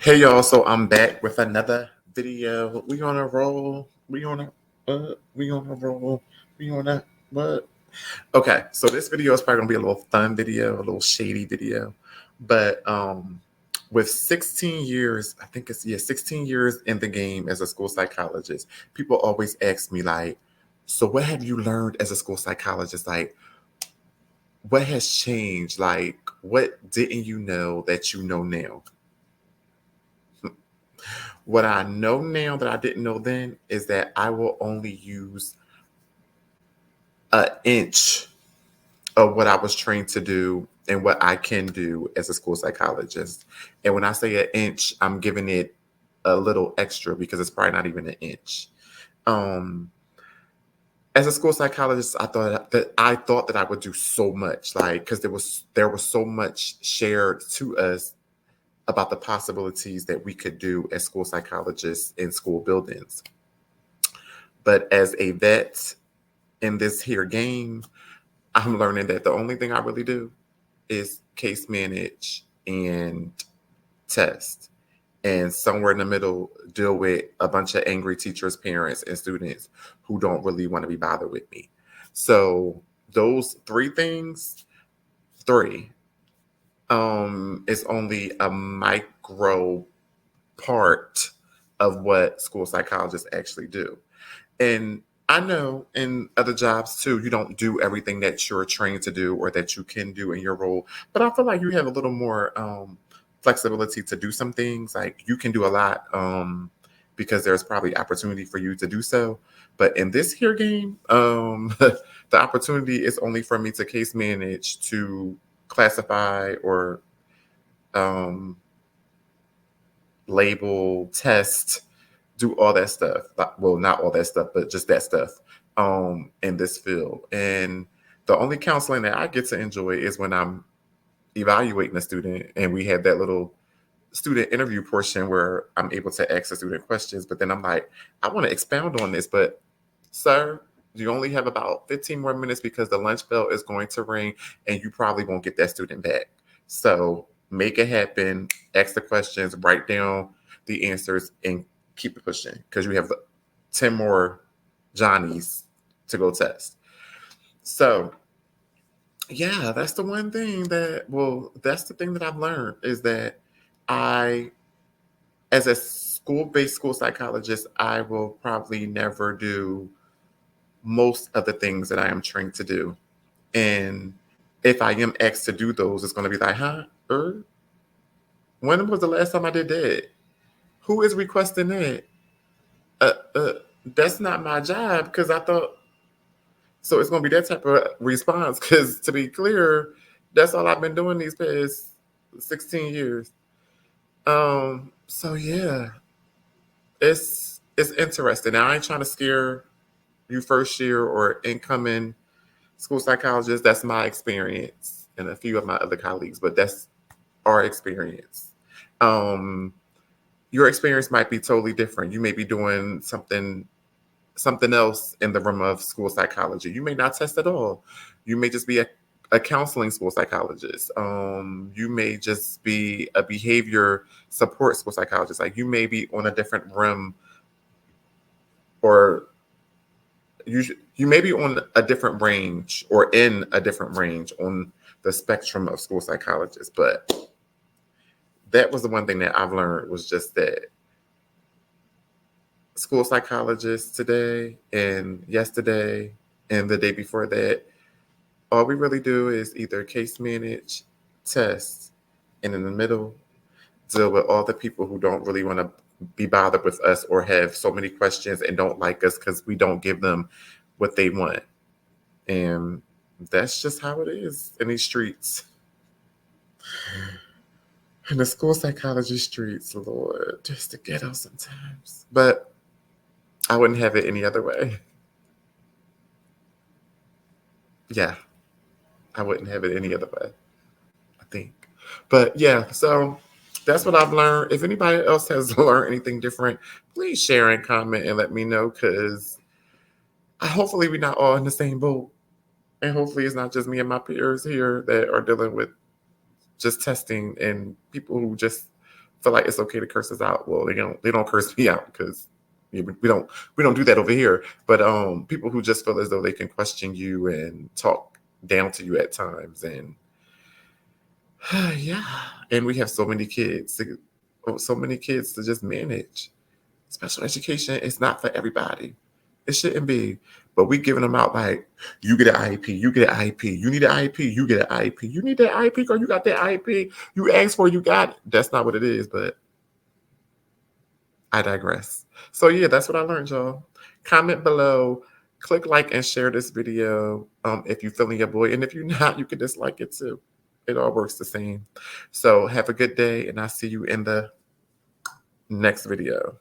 Hey y'all, so I'm back with another video. We on a roll. We on a roll. We on a what? Okay, so this video is probably gonna be a little fun video, a little shady video. But with 16 years, I think it's 16 years in the game as a school psychologist, people always ask me like, so what have you learned as a school psychologist? Like, what has changed? Like, what didn't you know that you know now? What I know now that I didn't know then is that I will only use an inch of what I was trained to do and what I can do as a school psychologist. And when I say an inch, I'm giving it a little extra because it's probably not even an inch. Um, as a school psychologist, I thought that I would do so much, like because there was so much shared to us about the possibilities that we could do as school psychologists in school buildings. But as a vet in this here game, I'm learning that the only thing I really do is case manage and test. And somewhere in the middle, deal with a bunch of angry teachers, parents, and students who don't really want to be bothered with me. So those three things, three, is only a micro part of what school psychologists actually do. And I know in other jobs too, you don't do everything that you're trained to do or that you can do in your role. But I feel like you have a little more flexibility to do some things. Like you can do a lot because there's probably opportunity for you to do so. But in this here game, the opportunity is only for me to case manage, to classify or um, label, test, do all that stuff. Well, not all that stuff, but just that stuff in this field. And the only counseling that I get to enjoy is when I'm evaluating a student and we have that little student interview portion where I'm able to ask the student questions. But then I'm like, I want to expound on this, but sir, you only have about 15 more minutes because the lunch bell is going to ring and you probably won't get that student back. So make it happen, ask the questions, write down the answers, and keep it pushing because you have 10 more Johnnies to go test. So, yeah, that's the one thing that's the thing that I've learned is that I, as a school-based school psychologist, I will probably never do most of the things that I am trained to do. And if I am asked to do those, it's going to be like, huh? When was the last time I did that? Who is requesting that? Uh, uh, that's not my job because I thought so. It's going to be that type of response because to be clear, that's all I've been doing these past 16 years. So yeah, it's interesting. Now, I ain't trying to scare you first year or incoming school psychologists. That's my experience and a few of my other colleagues, but that's our experience. Um, your experience might be totally different. You may be doing something else in the realm of school psychology. You may not test at all. You may just be a counseling school psychologist. You may just be a behavior support school psychologist. Like you may be on a different realm, or you may be on a different range or in a different range on the spectrum of school psychologists. But that was the one thing that I've learned was just that school psychologists today and yesterday and the day before that, all we really do is either case manage, test, and in the middle, deal with all the people who don't really want to be bothered with us or have so many questions and don't like us because we don't give them what they want. And that's just how it is in these streets. In the school psychology streets, Lord, just the ghetto sometimes. But I wouldn't have it any other way. Yeah, I wouldn't have it any other way, I think. But yeah, so that's what I've learned. If anybody else has learned anything different, please share and comment and let me know because hopefully we're not all in the same boat. And hopefully it's not just me and my peers here that are dealing with just testing and people who just feel like it's okay to curse us out. Well, they don't curse me out because we don't do that over here. But people who just feel as though they can question you and talk down to you at times, and yeah, and we have so many kids to just manage. Special education is not for everybody. It shouldn't be. But we giving them out like, you get an IEP, you get an IEP, you need an IEP, you get an IEP, you need that IEP, girl, you got that IEP, you asked for it, you got it. That's not what it is, but I digress. So yeah, that's what I learned, y'all. Comment below, click like and share this video if you're feeling your boy. And if you're not, you can dislike it too. It all works the same. So have a good day, and I'll see you in the next video.